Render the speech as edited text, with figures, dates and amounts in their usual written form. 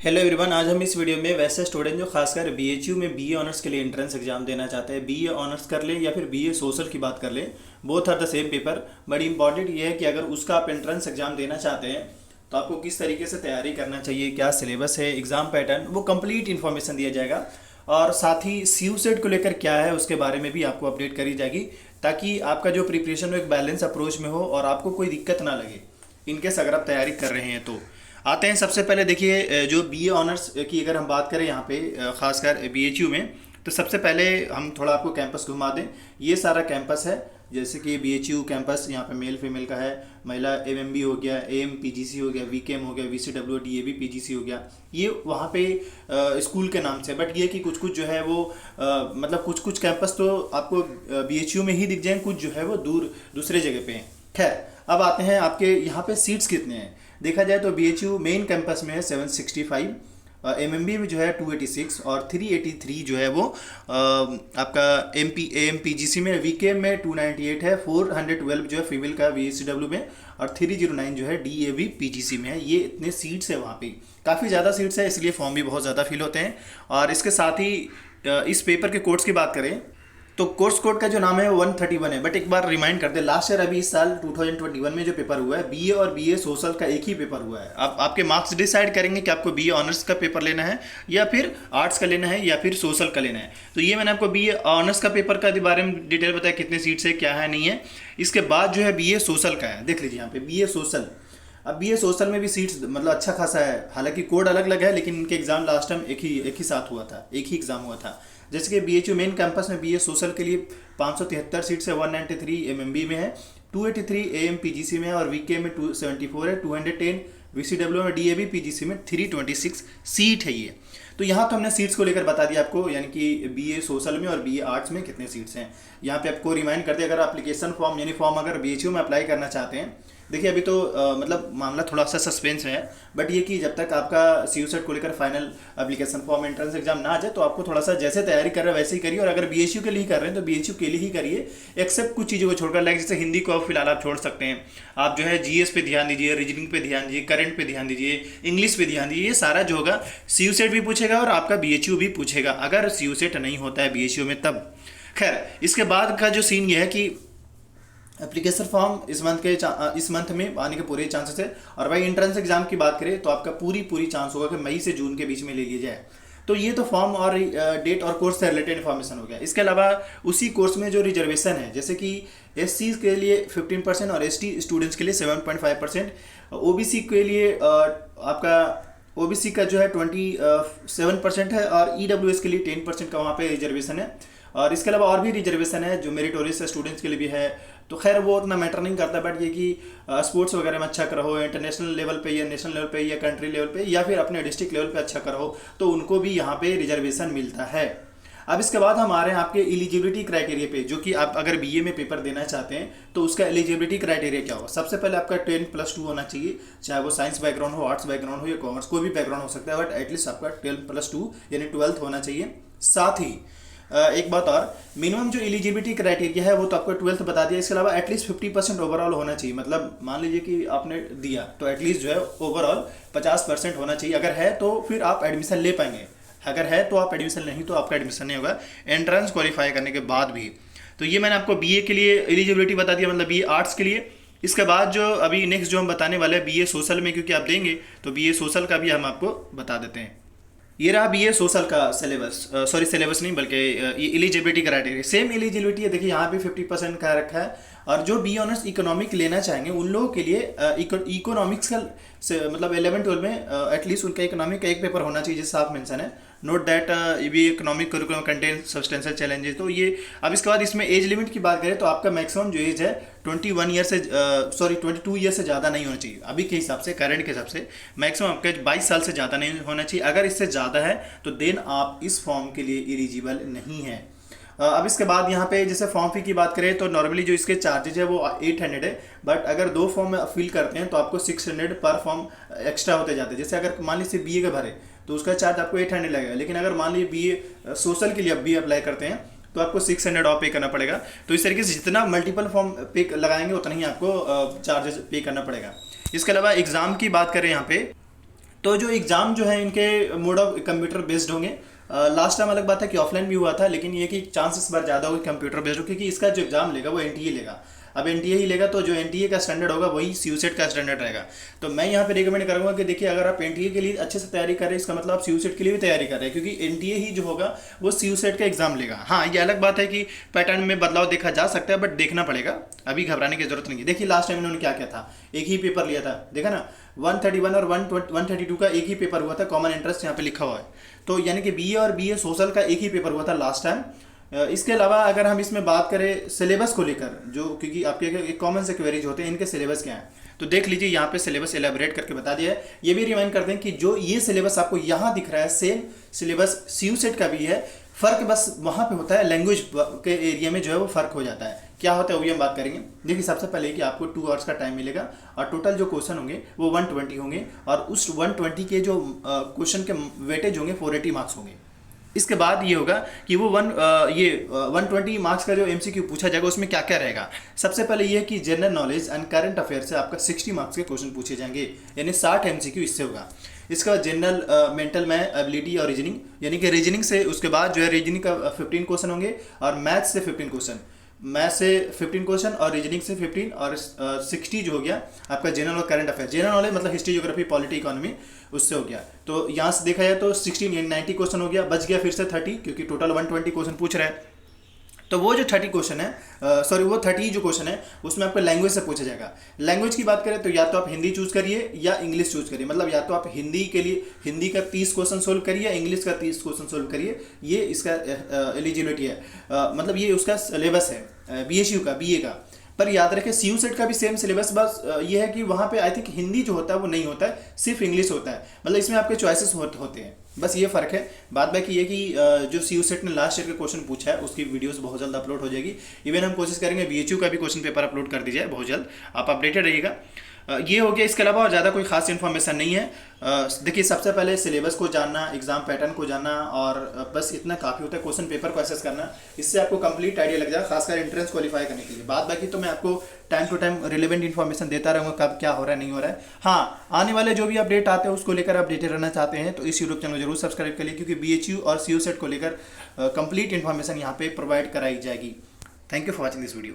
Hello everyone, आज हम इस वीडियो में वैसे स्टूडेंट जो खासकर बीएचयू में बीए ऑनर्स के लिए एंट्रेंस एग्जाम देना चाहते हैं, बीए ऑनर्स कर लें या फिर बीए सोशल की बात कर लें, both are the same paper. But important ये है कि अगर उसका आप एंट्रेंस एग्जाम देना चाहते हैं तो आपको किस तरीके से तैयारी करना चाहिए, क्या सिलेबस है, एग्जाम पैटर्न, वो कंप्लीट इन्फॉर्मेशन दिया जाएगा। और साथ ही सीयू सेट को लेकर क्या है उसके बारे में भी आपको अपडेट करी जाएगी, ताकि आपका जो प्रिपरेशन हो एक बैलेंस अप्रोच में हो और आपको कोई दिक्कत ना लगे इनकेस अगर आप तैयारी कर रहे हैं तो। आते हैं सबसे पहले, देखिए जो बीए ऑनर्स की अगर हम बात करें यहाँ पे खासकर बीएचयू में, तो सबसे पहले हम थोड़ा आपको कैंपस घुमा दें। ये सारा कैंपस है, जैसे कि बीएचयू कैंपस यहाँ पे मेल फीमेल का है, महिला एमएमबी हो गया, एएम पीजीसी हो गया, वीकेएम हो गया, वीसीडब्ल्यू डीएबी पीजीसी हो गया, ये वहाँ पे स्कूल के नाम से। बट ये कि कुछ कुछ जो है वो मतलब कुछ कुछ कैंपस तो आपको बीएचयू में ही दिख जाएँ, कुछ जो है वो दूसरे जगह पे हैं। खैर, अब आते हैं आपके यहाँ पे सीट्स कितने हैं। देखा जाए तो बीएचयू मेन कैंपस में है 765, एमएमबी में जो है 286 और 383 जो है वो आपका एमपीजीसी में, वीकेएम में 298 है, 412 जो है फीमेल का वीसीडब्ल्यू में, और 309 जो है डीएवी पीजीसी में है। ये इतने सीट्स है वहाँ पे, काफ़ी ज़्यादा सीट्स है, इसलिए फॉर्म भी बहुत ज़्यादा फिल होते हैं। और इसके साथ ही इस पेपर के कोड्स की बात करें तो कोर्स कोड का जो नाम है वो 131 है। बट एक बार रिमाइंड कर दे, लास्ट ईयर अभी इस साल 2021 में जो पेपर हुआ है बीए और बीए सोशल का एक ही पेपर हुआ है। अब आपके मार्क्स डिसाइड करेंगे कि आपको बीए ऑनर्स का पेपर लेना है या फिर आर्ट्स का लेना है या फिर सोशल का लेना है। तो ये मैंने आपको बीए ऑनर्स का पेपर का बारे में डिटेल बताया, कितने सीट्स है, क्या है, नहीं है। इसके बाद जो है बीए सोशल का है, देख लीजिए यहाँ पे बीए सोशल। अब बीए सोशल में भी सीट्स मतलब अच्छा खासा है, हालांकि कोड अलग अलग है, लेकिन इनके एग्जाम लास्ट टाइम एक ही साथ हुआ था, एक ही एग्जाम हुआ था। जैसे कि बीएचयू मेन कैंपस में बीए सोशल के लिए 573 सीट्स है, 193 एमएमबी में है, 283 एएम पीजीसी में है, और वीके में 274 है, 210 वीसीडब्ल्यू में, डीएबी पीजीसी में 326 सीट है ये। तो यहाँ तो हमने सीट्स को लेकर बता दिया आपको, यानी कि बीए सोशल में और बीए आर्ट्स में कितने सीट्स हैं। यहाँ पे आपको रिमाइंड करते हैं, अगर एप्लीकेशन फॉर्म यानी फॉर्म अगर बीएचयू में अप्लाई करना चाहते हैं, देखिए अभी तो मतलब मामला थोड़ा सा सस्पेंस में है, बट ये कि जब तक आपका सीयू सेट को लेकर final application form entrance exam ना आ जाए तो आपको थोड़ा सा जैसे तैयारी कर रहे हैं वैसे ही करिए। और अगर बीएचयू के लिए ही कर रहे हैं तो बीएचयू के लिए ही करिए, एक्सेप्ट कुछ चीज़ों को छोड़कर, लाइक जैसे हिंदी को आप फिलहाल आप छोड़ सकते हैं। आप जो है जीएस पे ध्यान दीजिए, रीजनिंग पे ध्यान दीजिए, करंट पे ध्यान दीजिए, इंग्लिश पे ध्यान दीजिए। ये सारा जो होगा सीयू सेट भी पूछेगा और आपका बीएचयू भी पूछेगा, अगर सीयू सेट नहीं होता है बीएचयू में तब। खैर, इसके बाद का जो सीन ये है कि एप्लीकेशन फॉर्म इस मंथ में आने के पूरे चांसेस है। और भाई एंट्रेंस एग्जाम की बात करें तो आपका पूरी चांस होगा कि मई से जून के बीच में ले लिया जाए। तो ये तो फॉर्म और डेट और कोर्स से रिलेटेड इन्फॉर्मेशन हो गया। इसके अलावा उसी कोर्स में जो रिजर्वेशन है, जैसे कि एससी के लिए 15% और एसटी स्टूडेंट्स के लिए 7.5%, ओबीसी के लिए आपका ओबीसी का जो है 27% है, और ईडब्ल्यूएस के लिए 10% का वहाँ पे रिजर्वेशन है। और इसके अलावा और भी रिजर्वेशन है जो मेरिटोरियस स्टूडेंट्स के लिए भी है। तो खैर वो उतना मैटर नहीं करता, बट ये कि स्पोर्ट्स वगैरह में अच्छा करा हो, इंटरनेशनल लेवल पे या नेशनल लेवल पे या कंट्री लेवल पे या फिर अपने डिस्ट्रिक्ट लेवल पे अच्छा करा हो, तो उनको भी यहाँ पे रिजर्वेशन मिलता है। अब इसके बाद हम आ रहे हैं आपके एलिजिबिलिटी क्राइटेरिया पे, जो कि आप अगर बीए में पेपर देना चाहते हैं तो उसका एलिजिबिलिटी क्राइटेरिया क्या होगा। सबसे पहले आपका 10+2 होना चाहिए, चाहे वो साइंस बैकग्राउंड हो, आर्ट्स बैकग्राउंड हो या कॉमर्स, कोई भी बैकग्राउंड हो सकता है, बट एटलीस्ट आपका 12+2 यानी 12th होना चाहिए। साथ ही एक बात और, मिनिमम जो एलिजिबिलिटी क्राइटेरिया है वो तो आपको 12th बता दिया। इसके अलावा एटलीस्ट 50% ओवरऑल होना चाहिए, मतलब मान लीजिए कि आपने दिया तो एटलीस्ट जो है ओवरऑल 50% होना चाहिए। अगर है तो फिर आप एडमिशन ले पाएंगे, अगर है तो आप एडमिशन, नहीं तो आपका एडमिशन नहीं होगा एंट्रेंस क्वालिफाई करने के बाद भी। तो ये मैंने आपको बीए के लिए एलिजिबिलिटी बता दिया, मतलब बीए आर्ट्स के लिए। इसके बाद जो अभी नेक्स्ट जो हम बताने वाले हैं बीए सोशल में, क्योंकि आप देंगे तो बीए सोशल का भी हम आपको बता देते हैं। ये रहा बीए सोशल का सिलेबस, सॉरी सिलेबस नहीं बल्कि एलिजिबिलिटी क्राइटेरिया। सेम एलिजिबिलिटी है, देखिए यहाँ भी 50% का रखा है। और जो बी ऑनर्स इकोनॉमिक लेना चाहेंगे उन लोगों के लिए इकोनॉमिक्स का मतलब 11-12 में एटलीस्ट उनका इकोनॉमिक का एक पेपर होना चाहिए, जैसे साफ मेंशन है। नोट दैट ये economic curriculum contain substantial challenges. तो ये अब इसके बाद इसमें एज लिमिट की बात करें तो आपका मैक्सिमम जो एज है 22 ईयर से ज़्यादा नहीं होना चाहिए। अभी के हिसाब से, करंट के हिसाब से मैक्सिमम आपका 22 साल से ज़्यादा नहीं होना चाहिए। अगर इससे ज़्यादा है तो देन आप इस फॉर्म के लिए एलिजिबल नहीं है। अब इसके बाद यहाँ पे जैसे फॉर्म फी की बात करें तो नॉर्मली जो इसके चार्जेज है वो 800 है, बट अगर 2 फॉर्म फिल करते हैं तो आपको 600 पर फॉर्म एक्स्ट्रा होते जाते हैं। जैसे अगर मान लीजिए बीए का भरे तो उसका चार्ज आपको 800 लगेगा, लेकिन अगर मान लीजिए बीए सोशल के लिए अब भी अप्लाई करते हैं तो आपको 600 और पे करना पड़ेगा। तो इस तरीके से जितना मल्टीपल फॉर्म पे लगाएंगे उतना ही आपको चार्जेस पे करना पड़ेगा। इसके अलावा एग्ज़ाम की बात करें यहाँ पे तो जो एग्ज़ाम जो है इनके मोड ऑफ कंप्यूटर बेस्ड होंगे। लास्ट टाइम अलग बात है कि ऑफलाइन भी हुआ था, लेकिन ये कि चांसेस बार ज़्यादा होगा कंप्यूटर बेस्ड हो, क्योंकि इसका जो एग्ज़ाम लेगा वो एनटीए लेगा। अब एनटीए ही लेगा तो जो एनटीए का स्टैंडर्ड होगा वही सीयूसेट का स्टैंडर्ड रहेगा। तो मैं यहाँ पे रिकमेंड करूँगा कि देखिए, अगर आप एनटीए के लिए अच्छे से तैयारी कर रहे हैं, इसका मतलब आप सीयूसेट के लिए भी तैयारी कर रहे हैं, क्योंकि एनटीए ही जो होगा वो सीयूसेट का एग्जाम लेगा। हाँ, ये अलग बात है कि पैटर्न में बदलाव देखा जा सकता है, बट देखना पड़ेगा, अभी घबराने की जरूरत नहीं है। देखिए लास्ट टाइम इन्होंने क्या किया था, एक ही पेपर लिया था, देखा ना, 131 और 132 का एक ही पेपर हुआ था, कॉमन इंटरेस्ट यहाँ पे लिखा हुआ है। तो यानी कि बीए और बीए सोशल का एक ही पेपर हुआ था लास्ट टाइम। इसके अलावा अगर हम इसमें बात करें सिलेबस को लेकर, जो क्योंकि आपके एक कॉमन से क्वेरीज होते हैं, इनके सिलेबस क्या है, तो देख लीजिए यहाँ पे सिलेबस एलेबोरेट करके बता दिया है। ये भी रिमाइंड कर दें कि जो ये सिलेबस आपको यहाँ दिख रहा है, सेम सिलेबस सीयूसेट का भी है, फर्क बस वहाँ पे होता है लैंग्वेज के एरिया में जो है वो फर्क हो जाता है। क्या होता है वो भी हम बात करेंगे। देखिए सबसे पहले कि आपको 2 आवर्स का टाइम मिलेगा और टोटल जो क्वेश्चन होंगे वो 120 होंगे, और उस 120 के जो क्वेश्चन के वेटेज होंगे 480 मार्क्स होंगे। इसके बाद ये होगा कि वो 120 मार्क्स का जो एमसीक्यू पूछा जाएगा उसमें क्या क्या रहेगा। सबसे पहले ये है कि general knowledge and current affair से आपका 60 मार्क्स के क्वेश्चन पूछे जाएंगे, यानी 60 एमसीक्यू इससे होगा। इसका बाद जनरल मेंटल में एबिलिटी और रीजनिंग, यानी कि रीजनिंग से उसके बाद जो है रीजनिंग का 15 क्वेश्चन होंगे, और मैथ्स से 15 क्वेश्चन, मैथ्स से 15 क्वेश्चन और रीजनिंग से 15, और 60 जो हो गया आपका जनरल और करंट अफेयर। जनरल नॉलेज मतलब हिस्ट्री, ज्योग्राफी, पॉलिटी, इकोनॉमी, उससे हो गया। तो यहाँ से देखा जाए तो 16 90 क्वेश्चन हो गया, बच गया फिर से 30, क्योंकि टोटल 120 क्वेश्चन पूछ रहा है। तो वो जो 30 क्वेश्चन है, वो 30 जो क्वेश्चन है उसमें आपको लैंग्वेज से पूछा जाएगा। लैंग्वेज की बात करें तो या तो आप हिंदी चूज करिए या इंग्लिश चूज करिए, मतलब या तो आप हिंदी के लिए हिंदी का 30 क्वेश्चन सोल्व करिए या इंग्लिश का 30 क्वेश्चन सोल्व करिए। ये इसका एलिजिबिलिटी है, मतलब ये उसका सिलेबस है बीएचयू का, बीए का। पर याद रखें सीयूसेट का भी सेम सिलेबस, बस ये है कि वहाँ पे आई थिंक हिंदी जो होता है वो नहीं होता है, सिर्फ इंग्लिश होता है, मतलब इसमें आपके चॉइसेस होते हैं, बस ये फ़र्क है। बात बाकी ये कि जो सीयूसेट ने लास्ट ईयर का क्वेश्चन पूछा है उसकी वीडियोस बहुत जल्द अपलोड हो जाएगी। इवन हम कोशिश करेंगे बीएचयू का भी क्वेश्चन पेपर अपलोड कर दी जाए बहुत जल्द, आप अपडेटेड रहिएगा। ये हो गया। इसके अलावा और ज़्यादा कोई खास इन्फॉर्मेशन नहीं है। देखिए सबसे पहले सिलेबस को जानना, एग्जाम पैटर्न को जानना, और बस इतना काफ़ी होता है, क्वेश्चन पेपर को एसेस करना, इससे आपको कंप्लीट आइडिया लग जाएगा, खासकर एंट्रेंस क्वालिफाई करने के लिए। बाद बाकी तो मैं आपको time to time relevant information देता रहूँगा, कब क्या हो रहा है नहीं हो रहा है। हाँ, आने वाले जो भी अपडेट आते हैं उसको लेकर अपडेटेड रहना चाहते हैं तो इस यूट्यूब चैनल जरूर सब्सक्राइब करिए, क्योंकि बीएचयू और सीयूसेट को लेकर कंप्लीट इन्फॉर्मेशन यहाँ पे प्रोवाइड कराई जाएगी। Thank you for watching this video.